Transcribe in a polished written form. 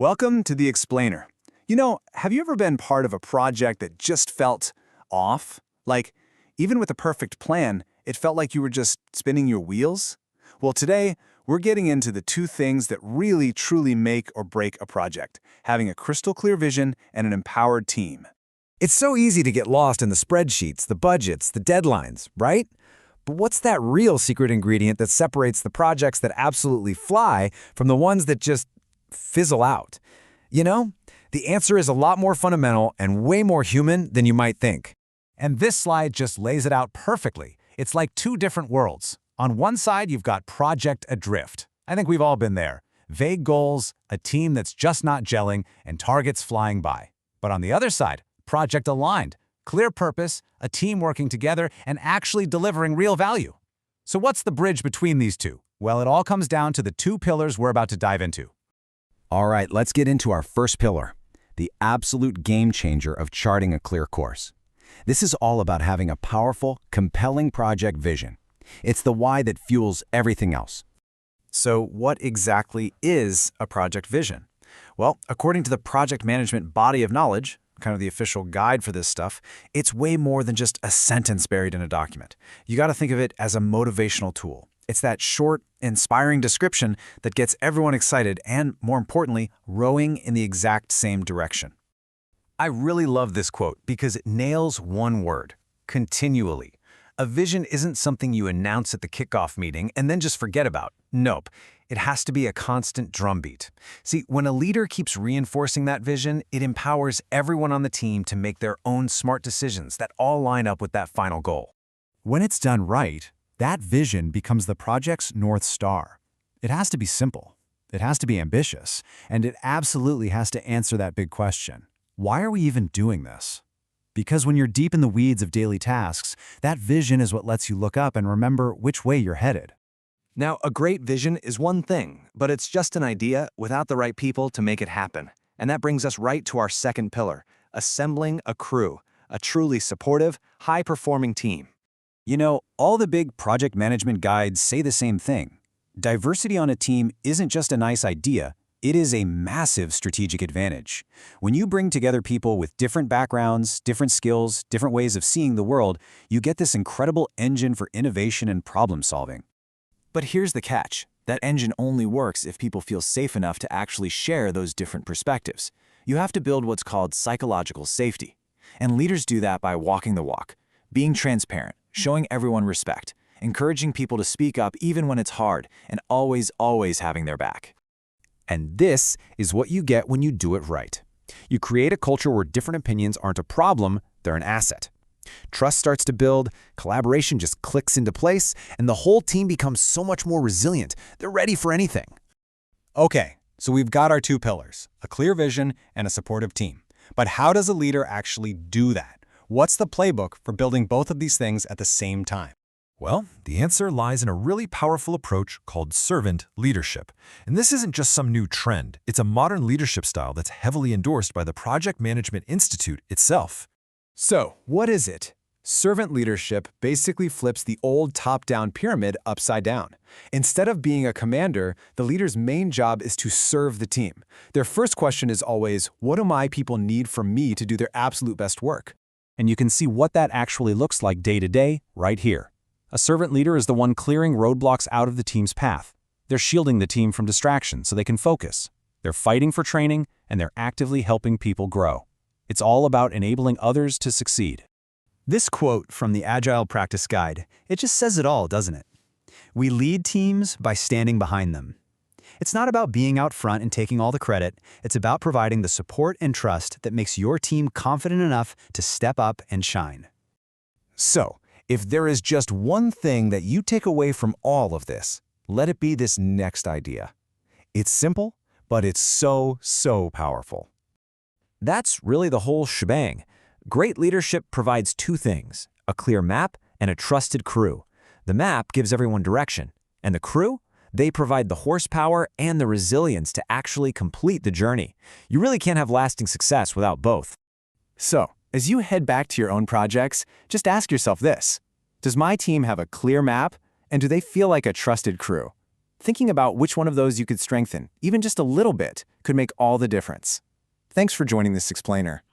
Welcome to The Explainer. Have you ever been part of a project that just felt off? Like, even with a perfect plan, it felt like you were just spinning your wheels? Well, today, we're getting into the two things that really truly make or break a project: having a crystal clear vision and an empowered team. It's so easy to get lost in the spreadsheets, the budgets, the deadlines, right? But what's that real secret ingredient that separates the projects that absolutely fly from the ones that just fizzle out? The answer is a lot more fundamental and way more human than you might think. And this slide just lays it out perfectly. It's like two different worlds. On one side, you've got Project Adrift. I think we've all been there. Vague goals, a team that's just not gelling, and targets flying by. But on the other side, Project Aligned. Clear purpose, a team working together, and actually delivering real value. So what's the bridge between these two? Well, it all comes down to the two pillars we're about to dive into. All right, let's get into our first pillar, the absolute game changer of charting a clear course. This is all about having a powerful, compelling project vision. It's the why that fuels everything else. So what exactly is a project vision? Well, according to the project management body of knowledge, kind of the official guide for this stuff, it's way more than just a sentence buried in a document. You got to think of it as a motivational tool. It's that short, inspiring description that gets everyone excited and, more importantly, rowing in the exact same direction. I really love this quote because it nails one word: continually. A vision isn't something you announce at the kickoff meeting and then just forget about. Nope. It has to be a constant drumbeat. See, when a leader keeps reinforcing that vision, it empowers everyone on the team to make their own smart decisions that all line up with that final goal. When it's done right, that vision becomes the project's North Star. It has to be simple, it has to be ambitious, and it absolutely has to answer that big question: why are we even doing this? Because when you're deep in the weeds of daily tasks, that vision is what lets you look up and remember which way you're headed. Now, a great vision is one thing, but it's just an idea without the right people to make it happen. And that brings us right to our second pillar: assembling a crew, a truly supportive, high-performing team. All the big project management guides say the same thing. Diversity on a team isn't just a nice idea, it is a massive strategic advantage. When you bring together people with different backgrounds, different skills, different ways of seeing the world, you get this incredible engine for innovation and problem solving. But here's the catch: that engine only works if people feel safe enough to actually share those different perspectives. You have to build what's called psychological safety. And leaders do that by walking the walk, being transparent, showing everyone respect, encouraging people to speak up even when it's hard, and always having their back. And this is what you get when you do it right. You create a culture where different opinions aren't a problem, they're an asset. Trust starts to build, collaboration just clicks into place, and the whole team becomes so much more resilient. They're ready for anything. Okay, so we've got our two pillars: a clear vision and a supportive team. But how does a leader actually do that? What's the playbook for building both of these things at the same time? Well, the answer lies in a really powerful approach called servant leadership. And this isn't just some new trend. It's a modern leadership style that's heavily endorsed by the Project Management Institute itself. So, what is it? Servant leadership basically flips the old top-down pyramid upside down. Instead of being a commander, the leader's main job is to serve the team. Their first question is always, what do my people need from me to do their absolute best work? And you can see what that actually looks like day to day right here. A servant leader is the one clearing roadblocks out of the team's path. They're shielding the team from distraction so they can focus. They're fighting for training, and they're actively helping people grow. It's all about enabling others to succeed. This quote from the Agile Practice Guide, it just says it all, doesn't it? We lead teams by standing behind them. It's not about being out front and taking all the credit. It's about providing the support and trust that makes your team confident enough to step up and shine. So, if there is just one thing that you take away from all of this, let it be this next idea. It's simple, but it's so powerful. That's really the whole shebang. Great leadership provides two things: a clear map and a trusted crew. The map gives everyone direction, and the crew? They provide the horsepower and the resilience to actually complete the journey. You really can't have lasting success without both. So, as you head back to your own projects, just ask yourself this: does my team have a clear map, and do they feel like a trusted crew? Thinking about which one of those you could strengthen, even just a little bit, could make all the difference. Thanks for joining this explainer.